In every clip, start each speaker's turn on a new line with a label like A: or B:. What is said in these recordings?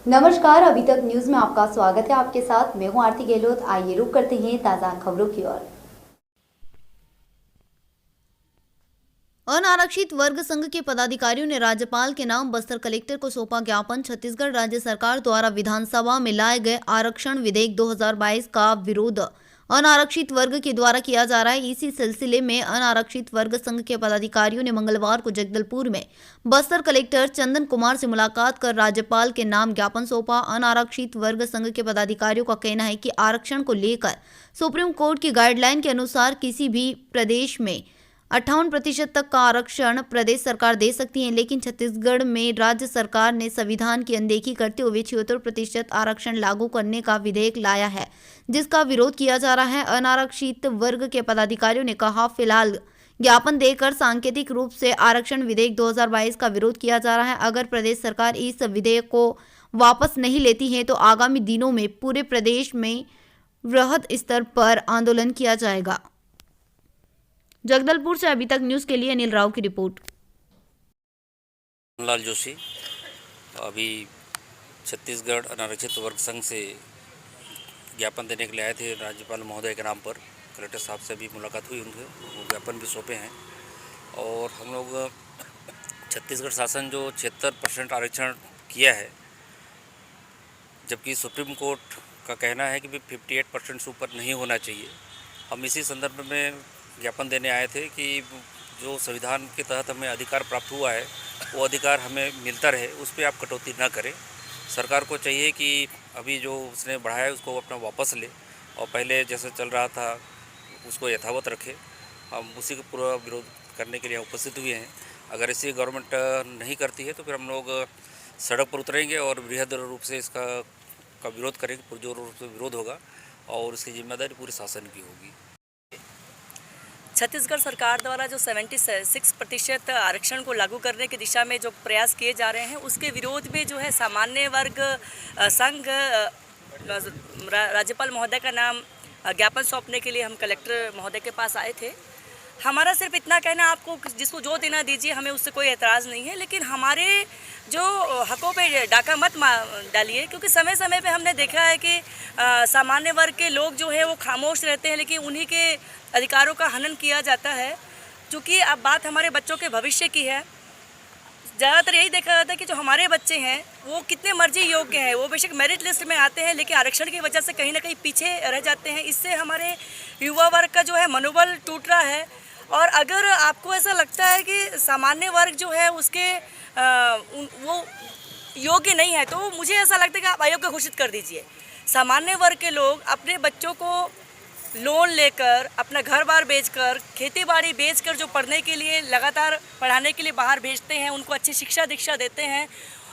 A: नमस्कार, अभी तक न्यूज में आपका स्वागत है। आपके साथ मैं हूं आरती गहलोत। आइए रुक करते हैं ताजा खबरों की ओर।
B: अनारक्षित वर्ग संघ के पदाधिकारियों ने राज्यपाल के नाम बस्तर कलेक्टर को सौंपा ज्ञापन। छत्तीसगढ़ राज्य सरकार द्वारा विधानसभा में लाए गए आरक्षण विधेयक 2022 का विरोध अनारक्षित वर्ग के द्वारा किया जा रहा है। इसी सिलसिले में अनारक्षित वर्ग संघ के पदाधिकारियों ने मंगलवार को जगदलपुर में बस्तर कलेक्टर चंदन कुमार से मुलाकात कर राज्यपाल के नाम ज्ञापन सौंपा। अनारक्षित वर्ग संघ के पदाधिकारियों का कहना है कि आरक्षण को लेकर सुप्रीम कोर्ट की गाइडलाइन के अनुसार किसी भी प्रदेश में 58% तक का आरक्षण प्रदेश सरकार दे सकती है, लेकिन छत्तीसगढ़ में राज्य सरकार ने संविधान की अनदेखी करते हुए 76% आरक्षण लागू करने का विधेयक लाया है, जिसका विरोध किया जा रहा है। अनारक्षित वर्ग के पदाधिकारियों ने कहा, फिलहाल ज्ञापन देकर सांकेतिक रूप से आरक्षण विधेयक 2022 का विरोध किया जा रहा है। अगर प्रदेश सरकार इस विधेयक को वापस नहीं लेती है तो आगामी दिनों में पूरे प्रदेश में वृहद स्तर पर आंदोलन किया जाएगा। जगदलपुर से अभी तक न्यूज़ के लिए अनिल राव की रिपोर्ट।
C: लाल जोशी अभी छत्तीसगढ़ अनारक्षित वर्ग संघ से ज्ञापन देने के लिए आए थे राज्यपाल महोदय के नाम पर। कलेक्टर साहब से भी मुलाकात हुई, उनके वो ज्ञापन भी सौंपे हैं। और हम लोग छत्तीसगढ़ शासन जो 76% आरक्षण किया है, जबकि सुप्रीम कोर्ट का कहना है कि 58% से ऊपर नहीं होना चाहिए। हम इसी संदर्भ में ज्ञापन देने आए थे कि जो संविधान के तहत हमें अधिकार प्राप्त हुआ है वो अधिकार हमें मिलता रहे, उस पर आप कटौती ना करें। सरकार को चाहिए कि अभी जो उसने बढ़ाया है उसको अपना वापस ले और पहले जैसे चल रहा था उसको यथावत रखे। हम उसी का पूरा विरोध करने के लिए उपस्थित हुए हैं। अगर ऐसी गवर्नमेंट नहीं करती है तो फिर हम लोग सड़क पर उतरेंगे और बृहद रूप से इसका विरोध करेंगे, पुरजोर रूप से विरोध होगा और इसकी जिम्मेदारी पूरे शासन की होगी।
D: छत्तीसगढ़ सरकार द्वारा जो 76% आरक्षण को लागू करने की दिशा में जो प्रयास किए जा रहे हैं, उसके विरोध में जो है सामान्य वर्ग संघ राज्यपाल महोदय का नाम ज्ञापन सौंपने के लिए हम कलेक्टर महोदय के पास आए थे। हमारा सिर्फ इतना कहना, आपको जिसको जो देना दीजिए, हमें उससे कोई एतराज़ नहीं है, लेकिन हमारे जो हकों पे डाका मत डालिए, क्योंकि समय समय पे हमने देखा है कि सामान्य वर्ग के लोग जो है वो खामोश रहते हैं, लेकिन उन्हीं के अधिकारों का हनन किया जाता है। क्योंकि अब बात हमारे बच्चों के भविष्य की है। ज़्यादातर यही देखा जाता है कि जो हमारे बच्चे हैं वो कितने मर्जी योग्य हैं, वो बेशक मेरिट लिस्ट में आते हैं, लेकिन आरक्षण की वजह से कहीं ना कहीं पीछे रह जाते हैं। इससे हमारे युवा वर्ग का जो है मनोबल टूट रहा है। और अगर आपको ऐसा लगता है कि सामान्य वर्ग जो है उसके वो योग्य नहीं है, तो मुझे ऐसा लगता है कि आप अयोग्य घोषित कर दीजिए। सामान्य वर्ग के लोग अपने बच्चों को लोन लेकर, अपना घर बार बेचकर, खेती बाड़ी बेचकर जो पढ़ने के लिए लगातार पढ़ाने के लिए बाहर भेजते हैं, उनको अच्छी शिक्षा दीक्षा देते हैं,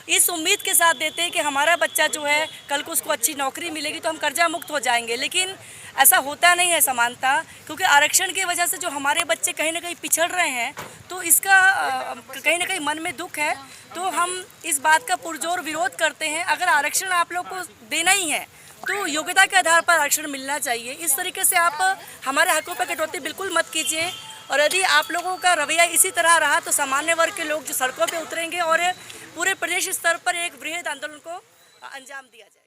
D: इस उम्मीद के साथ देते हैं कि हमारा बच्चा जो है कल को उसको अच्छी नौकरी मिलेगी तो हम कर्जा मुक्त हो जाएंगे। लेकिन ऐसा होता नहीं है समानता, क्योंकि आरक्षण की वजह से जो हमारे बच्चे कहीं ना कहीं पिछड़ रहे हैं, तो इसका कहीं ना कहीं मन में दुख है। तो हम इस बात का पुरजोर विरोध करते हैं। अगर आरक्षण आप लोग को देना ही है तो योग्यता के आधार पर आरक्षण मिलना चाहिए। इस तरीके से आप हमारे हकों पर कटौती बिल्कुल मत कीजिए। और यदि आप लोगों का रवैया इसी तरह रहा तो सामान्य वर्ग के लोग जो सड़कों पे उतरेंगे और पूरे प्रदेश स्तर पर एक वृहद आंदोलन को अंजाम दिया जाए।